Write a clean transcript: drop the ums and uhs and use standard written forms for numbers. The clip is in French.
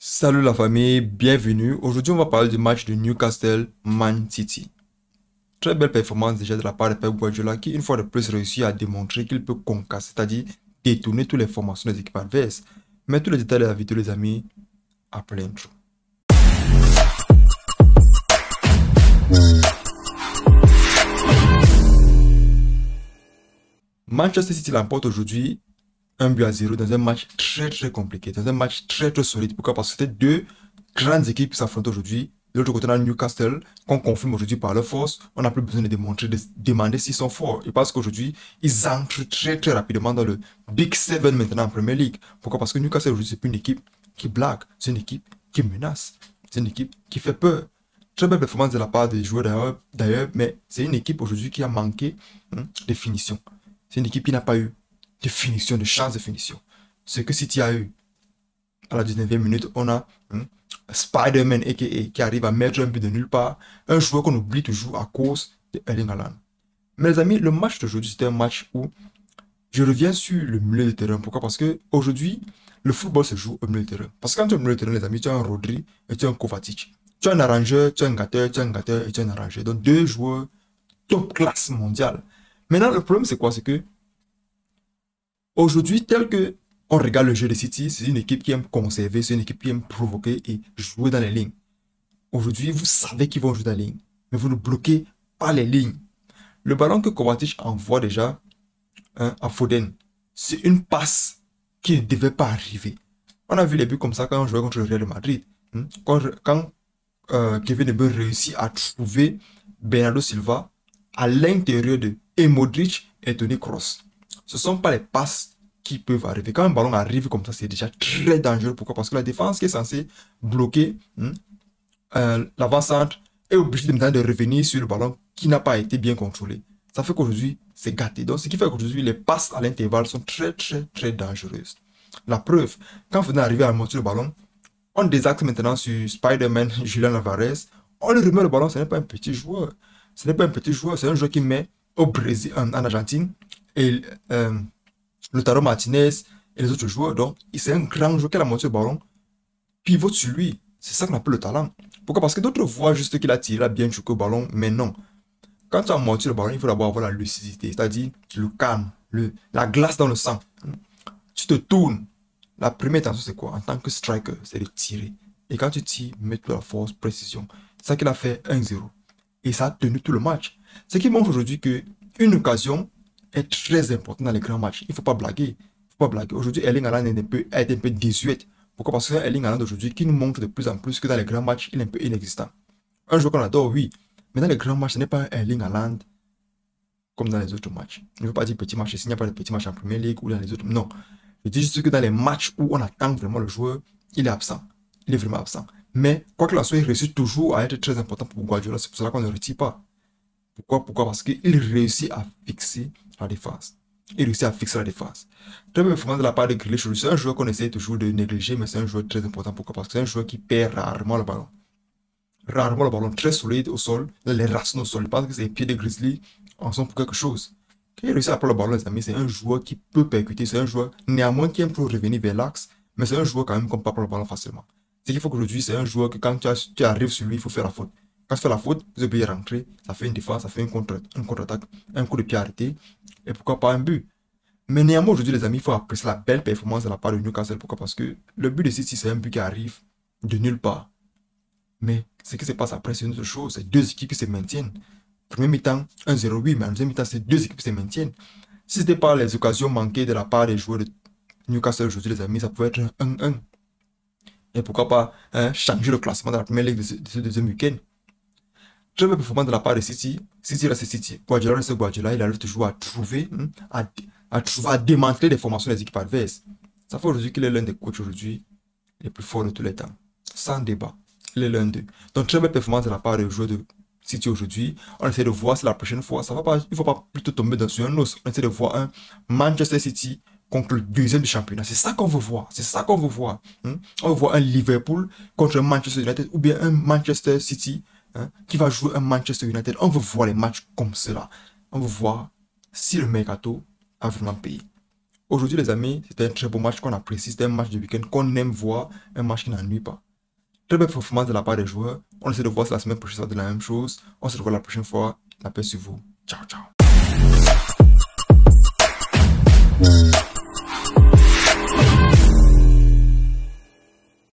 Salut la famille, bienvenue. Aujourd'hui, on va parler du match de Newcastle-Man City. Très belle performance déjà de la part de Pep Guardiola qui, une fois de plus, réussit à démontrer qu'il peut concasser, c'est-à-dire détourner toutes les formations des équipes adverses. Mais tous les détails de la vidéo, les amis, après l'intro. Manchester City l'emporte aujourd'hui 1-0 dans un match très compliqué, dans un match très solide. Pourquoi? Parce que c'était deux grandes équipes qui s'affrontent aujourd'hui. De l'autre côté, on a Newcastle, qu'on confirme aujourd'hui par leur force. On n'a plus besoin de démontrer, de demander s'ils sont forts. Et parce qu'aujourd'hui, ils entrent très rapidement dans le Big Seven maintenant en Premier League. Pourquoi? Parce que Newcastle aujourd'hui, c'est plus une équipe qui blague, c'est une équipe qui menace, c'est une équipe qui fait peur. Très belle performance de la part des joueurs d'ailleurs, mais c'est une équipe aujourd'hui qui a manqué de finition. C'est une équipe qui n'a pas eu de finition, de chance de finition. Ce que City a eu à la 19e minute, on a Spider-Man qui arrive à mettre un but de nulle part. Un joueur qu'on oublie toujours à cause de Erling Haaland. Mais les amis, le match d'aujourd'hui, c'était un match où je reviens sur le milieu de terrain. Pourquoi? Parce que aujourd'hui, le football se joue au milieu de terrain. Parce que quand tu es au milieu de terrain, les amis, tu as un Rodri et tu as un Kovacic. Tu as un arrangeur, tu as un gâteur, tu as un gâteur et tu as un arrangeur. Donc deux joueurs top classe mondiale. Maintenant, le problème, c'est quoi? C'est que aujourd'hui, tel que on regarde le jeu de City, c'est une équipe qui aime conserver, c'est une équipe qui aime provoquer et jouer dans les lignes. Aujourd'hui, vous savez qu'ils vont jouer dans les lignes, mais vous ne bloquez pas les lignes. Le ballon que Kovacic envoie déjà à Foden, c'est une passe qui ne devait pas arriver. On a vu les buts comme ça quand on jouait contre le Real Madrid. Quand Kevin De Bruyne réussit à trouver Bernardo Silva à l'intérieur de Modric et Toni Kroos. Ce ne sont pas les passes qui peuvent arriver. Quand un ballon arrive comme ça, c'est déjà très dangereux. Pourquoi? Parce que la défense qui est censée bloquer l'avant-centre est obligée de revenir sur le ballon qui n'a pas été bien contrôlé. Ça fait qu'aujourd'hui, c'est gâté. Donc, ce qui fait qu'aujourd'hui, les passes à l'intervalle sont très dangereuses. La preuve, quand vous venez arriver à monter le ballon, on désaxe maintenant sur Spider-Man, Julian Alvarez. On lui remet le ballon, ce n'est pas un petit joueur. Ce n'est pas un petit joueur, c'est un joueur qui met au Brésil, en Argentine, et Lautaro Martinez et les autres joueurs. Donc, c'est un grand joueur qui a monté le ballon, pivote sur lui. C'est ça qu'on appelle le talent. Pourquoi? Parce que d'autres voient juste qu'il a tiré bien choqué au ballon, mais non. Quand tu as monté le ballon, il faut d'abord avoir la lucidité, c'est-à-dire le calme, la glace dans le sang. Tu te tournes. La première intention, c'est quoi? En tant que striker, c'est de tirer. Et quand tu tires, mets toute la force, précision. C'est ça qu'il a fait 1-0. Et ça a tenu tout le match. Ce qui montre aujourd'hui qu'une occasion est très importante dans les grands matchs. Il ne faut pas blaguer. Aujourd'hui, Erling Haaland est un peu désuète. Pourquoi? Parce que Erling Haaland aujourd'hui qui nous montre de plus en plus que dans les grands matchs, il est un peu inexistant. Un joueur qu'on adore, oui. Mais dans les grands matchs, ce n'est pas un Erling Haaland comme dans les autres matchs. Je ne veux pas dire petit match ici, il n'y a pas de petit match en Premier League ou dans les autres. Non. Je dis juste que dans les matchs où on attend vraiment le joueur, il est absent. Il est vraiment absent. Mais quoi qu'il en soit, il réussit toujours à être très important pour Guardiola. C'est pour cela qu'on ne le retire pas. Pourquoi? Parce qu'il réussit à fixer la défense. Il réussit à fixer la défense. Très belle performance de la part de Grealish. C'est un joueur qu'on essaie toujours de négliger, mais c'est un joueur très important. Pourquoi? Parce que c'est un joueur qui perd rarement le ballon. Rarement le ballon, très solide au sol. Les racines au sol. Je pense que ses pieds de Grizzly en sont pour quelque chose. Quand il réussit à prendre le ballon, les amis, c'est un joueur qui peut percuter. C'est un joueur, néanmoins, qui aime toujours revenir vers l'axe. Mais c'est un joueur quand même qu'on ne peut pas prendre le ballon facilement. Ce qu'il faut qu'aujourd'hui, c'est un joueur que quand tu arrives sur lui, il faut faire la faute. Quand tu fais la faute, vous oubliez rentrer, ça fait une défense, ça fait une contre-attaque, un coup de pied arrêté, et pourquoi pas un but. Mais néanmoins, aujourd'hui, les amis, il faut apprécier la belle performance de la part de Newcastle. Pourquoi? Parce que le but de City, c'est un but qui arrive de nulle part. Mais ce qui se passe après, c'est une autre chose. C'est deux équipes qui se maintiennent. Premier mi-temps, 1-0, oui, mais en deuxième mi-temps, c'est deux équipes qui se maintiennent. Si ce n'était pas les occasions manquées de la part des joueurs de Newcastle aujourd'hui, les amis, ça pouvait être un 1-1. Et pourquoi pas changer le classement de la première ligue de ce deuxième week-end. Très belle performance de la part de City. City reste City. Guardiola reste Guardiola. Il arrive toujours à trouver, à démanteler les formations des équipes adverses. Ça fait aujourd'hui qu'il est l'un des coachs aujourd'hui les plus forts de tous les temps. Sans débat. Il est l'un d'eux. Donc très belle performance de la part des joueurs de City aujourd'hui. On essaie de voir si la prochaine fois, ça va pas, il ne faut pas plutôt tomber dans un os. On essaie de voir un Manchester City contre le deuxième du championnat. C'est ça qu'on veut voir. C'est ça qu'on veut voir. On veut voir un Liverpool contre un Manchester United ou bien un Manchester City qui va jouer un Manchester United. On veut voir les matchs comme cela. On veut voir si le mercato a vraiment payé. Aujourd'hui, les amis, c'était un très beau match qu'on apprécie. C'était un match de week-end qu'on aime voir, un match qui n'ennuie pas. Très belle performance de la part des joueurs. On essaie de voir si la semaine prochaine, ça de la même chose. On se revoit la prochaine fois. La paix sur vous. Ciao, ciao.